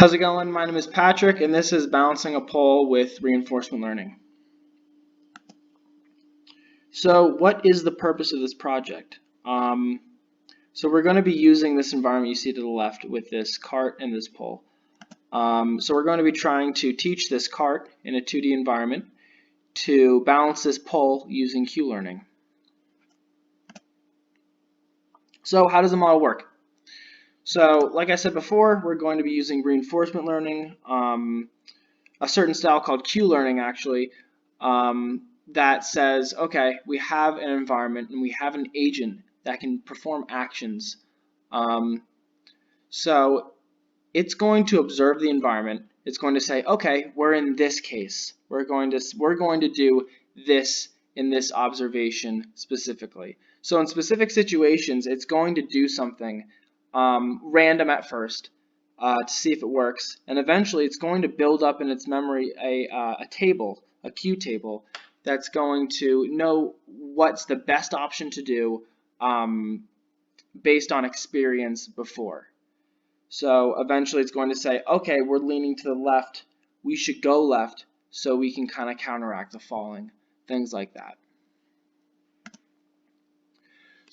How's it going? My name is Patrick, and this is Balancing a Pole with Reinforcement Learning. So, what is the purpose of this project? So we're going to be using this environment you see to the left with this cart and this pole. So we're going to be trying to teach this cart in a 2D environment to balance this pole using Q-learning. So how does the model work? So, like I said before, we're going to be using reinforcement learning, a certain style called Q-learning actually, that says, okay, we have an environment and we have an agent that can perform actions. So it's going to observe the environment. It's going to say, okay, we're in this case. We're going to do this in this observation specifically. So in specific situations, it's going to do something random at first to see if it works, and eventually it's going to build up in its memory a table, a Q table, that's going to know what's the best option to do based on experience before. So eventually it's going to say, okay, we're leaning to the left, we should go left so we can kind of counteract the falling, things like that.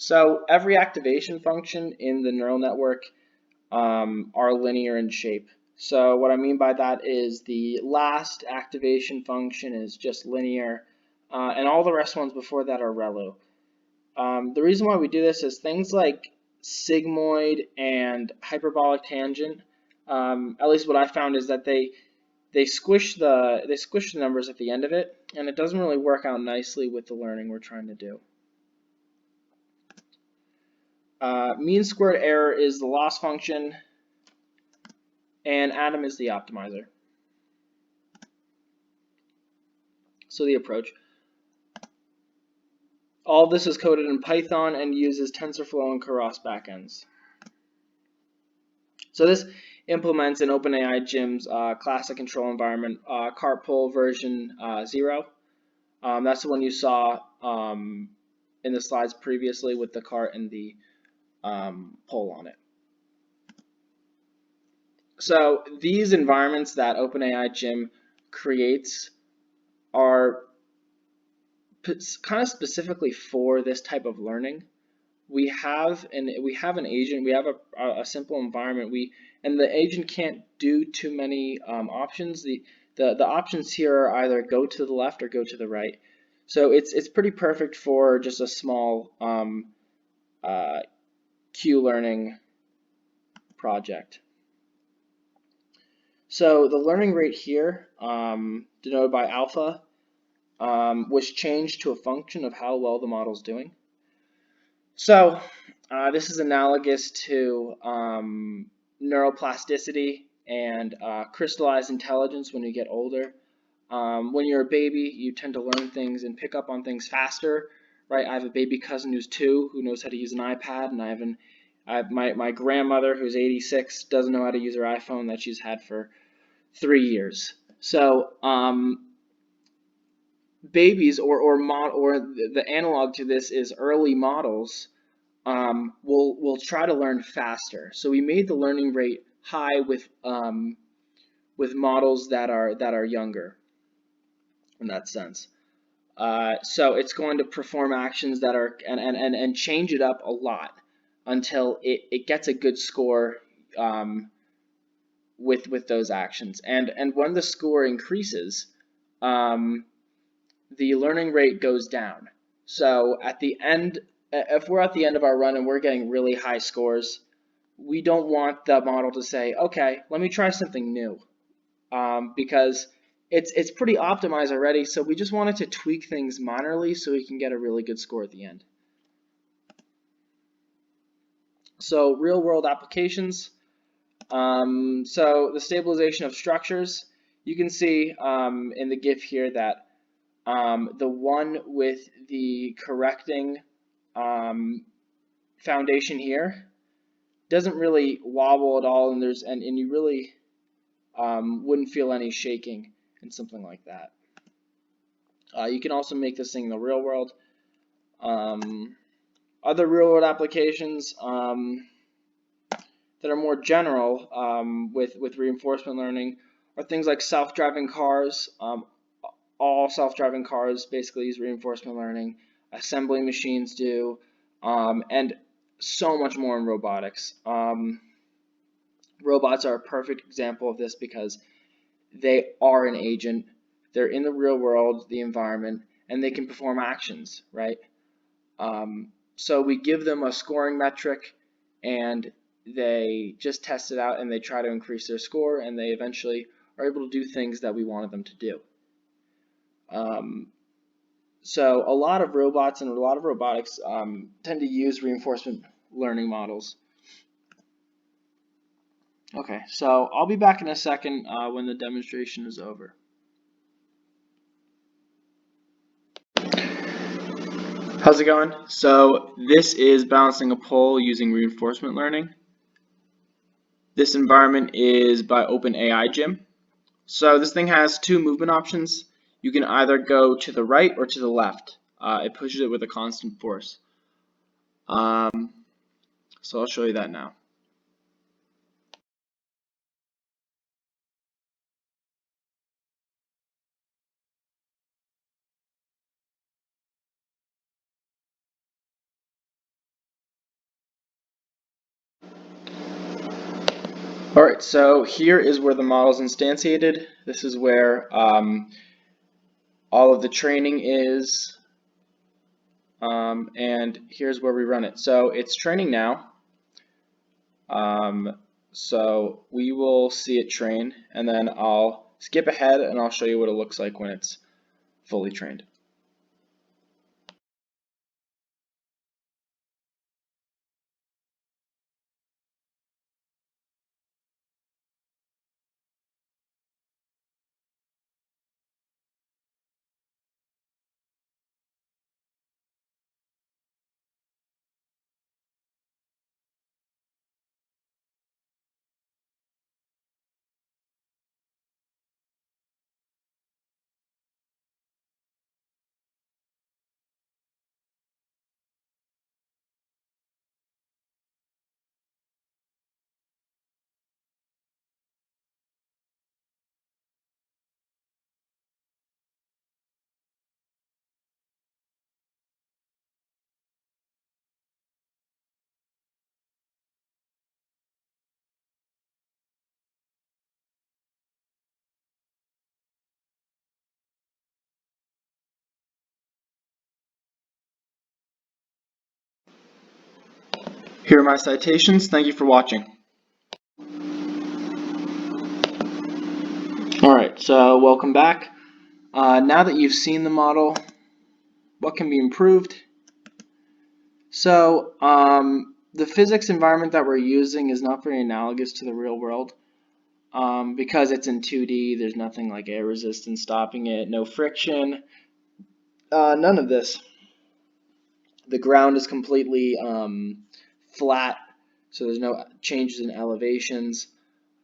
So every activation function in the neural network are linear in shape. So what I mean by that is the last activation function is just linear, and all the rest ones before that are relu. The reason why we do this is things like sigmoid and hyperbolic tangent. At least what I found is that they squish the numbers at the end of it, and it doesn't really work out nicely with the learning we're trying to do. Mean squared error is the loss function, and atom is the optimizer. So the approach. All this is coded in Python and uses TensorFlow and Keras backends. So this implements an OpenAI Gym's classic control environment, cart pole version 0. That's the one you saw in the slides previously with the cart and the pole on it. So these environments that OpenAI Gym creates are kind of specifically for this type of learning. We have an agent, we have a simple environment, and the agent can't do too many options. The options here are either go to the left or go to the right. So it's pretty perfect for just a small Q-learning project. So the learning rate here, denoted by alpha, was changed to a function of how well the model's doing. So this is analogous to neuroplasticity and crystallized intelligence when you get older. When you're a baby, you tend to learn things and pick up on things faster, right? I have a baby cousin who's 2 who knows how to use an iPad, and I have my grandmother who's 86 doesn't know how to use her iPhone that she's had for 3 years. So babies or the analog to this is early models will try to learn faster. So we made the learning rate high with models that are younger in that sense. So it's going to perform actions that are and change it up a lot until it gets a good score with those actions. And when the score increases, the learning rate goes down. So at the end, if we're at the end of our run and we're getting really high scores, we don't want the model to say, okay, let me try something new, because it's pretty optimized already, so we just wanted to tweak things minorly so we can get a really good score at the end. So real-world applications. So the stabilization of structures, you can see in the GIF here that the one with the correcting foundation here doesn't really wobble at all, and you really wouldn't feel any shaking and something like that. You can also make this thing in the real world. Other real world applications, that are more general with reinforcement learning are things like self-driving cars. All self-driving cars basically use reinforcement learning. Assembly machines do, and so much more in robotics. Robots are a perfect example of this because they are an agent. They're in the real world, the environment, and they can perform actions, right? So we give them a scoring metric, and they just test it out, and they try to increase their score, and they eventually are able to do things that we wanted them to do. So a lot of robots and a lot of robotics tend to use reinforcement learning models. Okay, so I'll be back in a second when the demonstration is over. How's it going? So this is balancing a pole using reinforcement learning. This environment is by OpenAI Gym. So this thing has two movement options. You can either go to the right or to the left. It pushes it with a constant force. So I'll show you that now. Alright, so here is where the model is instantiated. This is where all of the training is, and here's where we run it. So it's training now. So we will see it train, and then I'll skip ahead and I'll show you what it looks like when it's fully trained. Here are my citations. Thank you for watching. Alright, so welcome back. Now that you've seen the model, what can be improved? So the physics environment that we're using is not very analogous to the real world. Because it's in 2D, there's nothing like air resistance stopping it, no friction, none of this. The ground is completely flat, so there's no changes in elevations.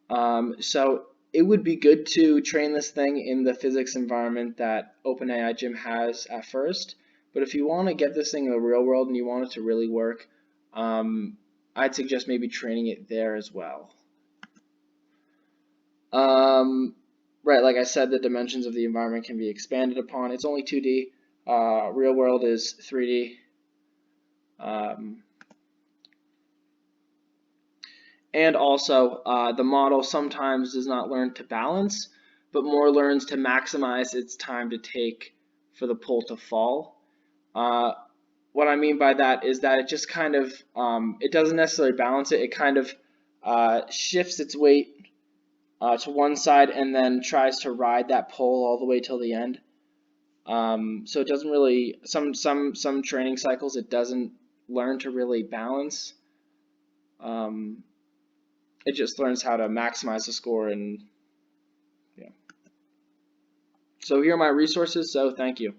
So it would be good to train this thing in the physics environment that OpenAI Gym has at first. But if you want to get this thing in the real world and you want it to really work, I'd suggest maybe training it there as well. Right, like I said, the dimensions of the environment can be expanded upon. It's only 2D. Real world is 3D. And also, the model sometimes does not learn to balance, but more learns to maximize its time to take for the pole to fall. What I mean by that is that it just kind of, it doesn't necessarily balance it. It kind of shifts its weight to one side and then tries to ride that pole all the way till the end. So it doesn't really, some training cycles it doesn't learn to really balance. It just learns how to maximize the score, and yeah. So here are my resources, so thank you.